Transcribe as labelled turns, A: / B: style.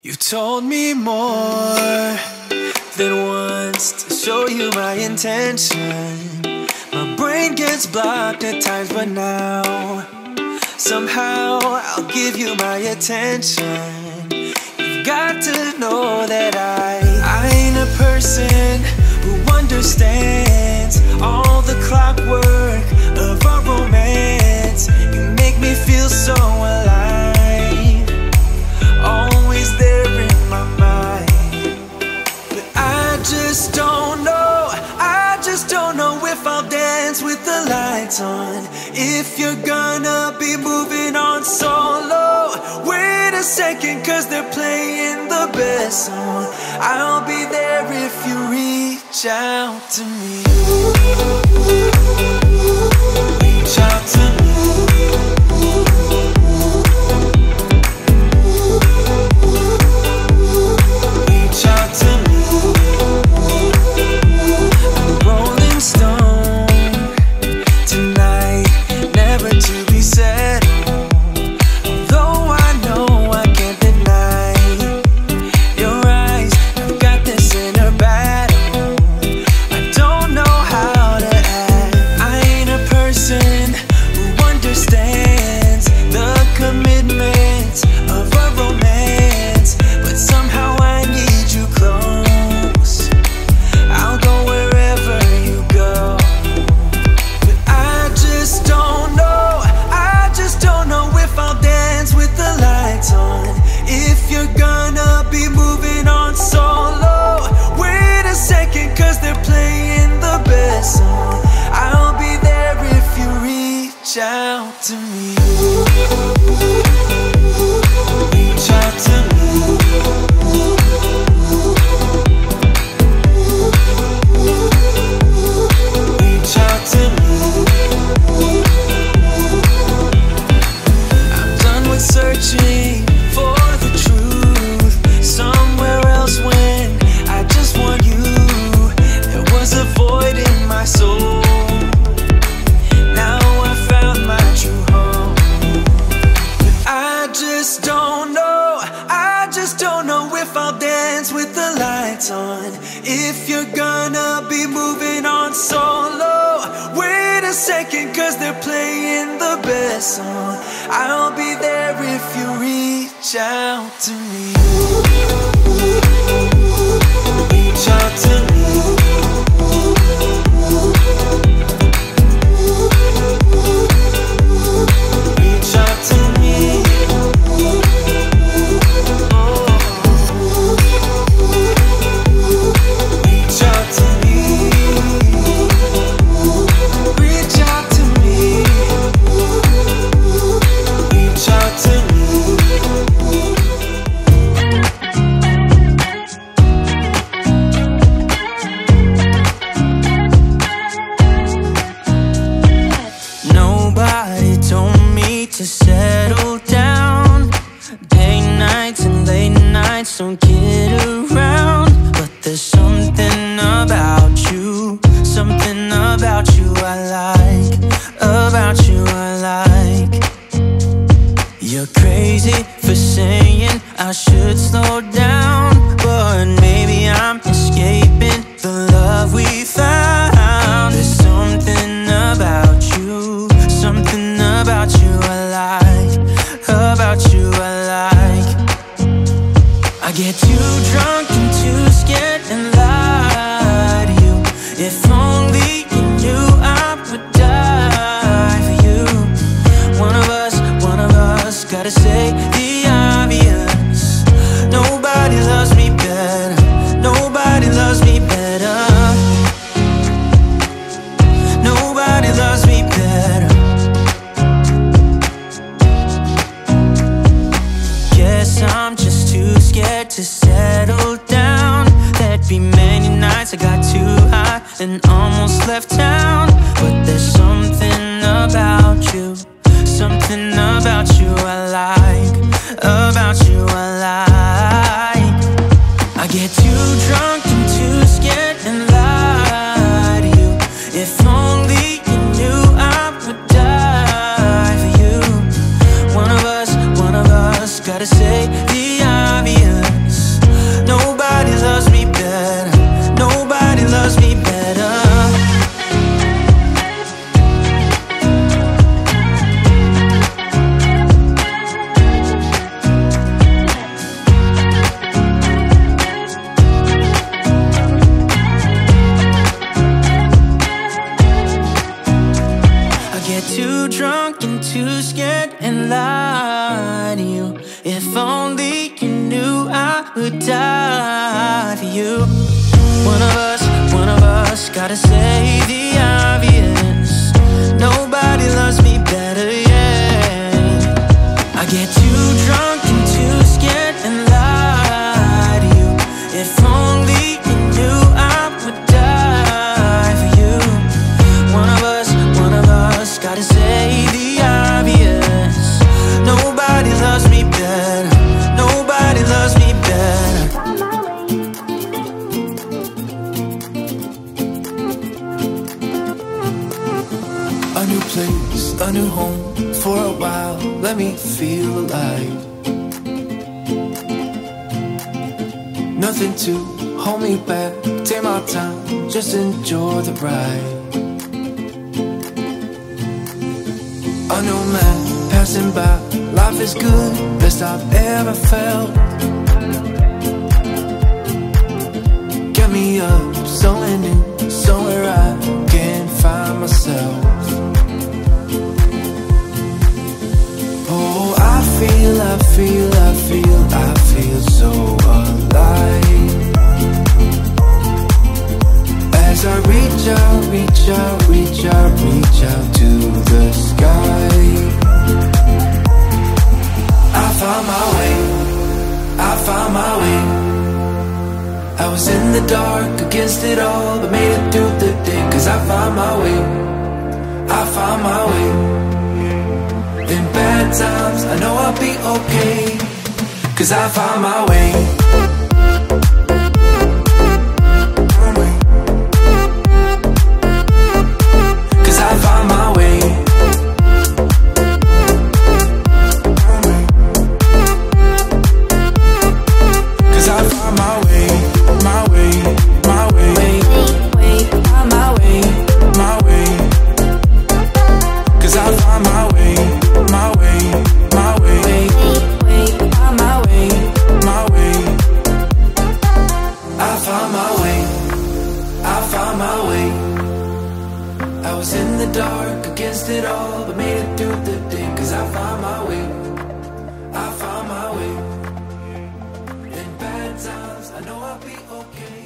A: You told me more than once to show you my intention. My brain gets blocked at times, but now somehow I'll give you my attention. You've got to know that I ain't a person who understands all the clockwork of our romance. You make me feel so alive, always there in my mind. But I just don't know, I just don't know if I'll dance with the lights on. If you're gonna be moving on solo, wait a second, cause they're playing the best song. I'll be there if you reach out to me. Reach out to me. Reach out to me. I'm a rolling stone tonight, never to be settled. Though I know I can't deny your eyes, I've got this inner battle. I don't know how to act. I ain't a person who understands the commitments of a romance, but somehow I need you close. I'll go wherever you go. But I just don't know, I just don't know if I'll dance with the lights on. If you're gonna be moving on solo, wait a second, cause they're playing the best song. I'll be there if you reach out to me. Reach out to me. Reach out to me. I'm done with searching for the truth somewhere else when I just want you. There was a void in my soul. Now I found my true home. But I just don't know, I just don't know if I'll dance with the lights on. If you're gonna be moving on solo, wait a second, cause they're playing the best song. I'll be there if you reach out to me. Reach out to me. Reach out to me. Oh. Reach out to me. Reach out to me. Reach out to me. Nobody told me to settle down. Day nights and late nights don't get around. But there's something about you, something about you I like, about you I like. You're crazy for saying I should slow down, but maybe I'm escaping the love we found. There's something about you, something about you I like, about you I like. I get too drunk and too scared and lie to you. If only you knew I would die for you. One of us gotta say the obvious. Nobody loves me better, nobody loves me better. Nobody loves me better. Guess I'm just too scared to settle down. There'd be many nights I got too high and almost left town. But there's something about you, something about you I like, about you I like. I get too drunk and too scared and lie to you. If only you knew I would die for you. One of us gotta say the obvious. would die for you. One of us gotta say the obvious. Nobody loves me better, yeah. I get too drunk and too scared and lie to you. If only you knew I would die for you. One of us gotta say the obvious. Nobody loves me better. Nobody loves me better. A new place, a new home. For a while, let me feel alive. Nothing to hold me back. Take my time, just enjoy the ride. A new man passing by. Life is good, best I've ever felt. Get me up, somewhere new, somewhere I can find myself. Oh, I feel so alive. As I reach out to the sky. I found my way. I was in the dark against it all, but made it through the day. Cause I found my way. In bad times, I know I'll be okay. Cause I found my way. Cause I found my way. Cause I found my way. My way. My way. My way. My way. Cause I found my way. My way. My way. My way. My way. I found my way. I found my way. I was in the dark against it all, but made it through the day. Cause I found my way. I found my way. In bad times, I know I'll be okay.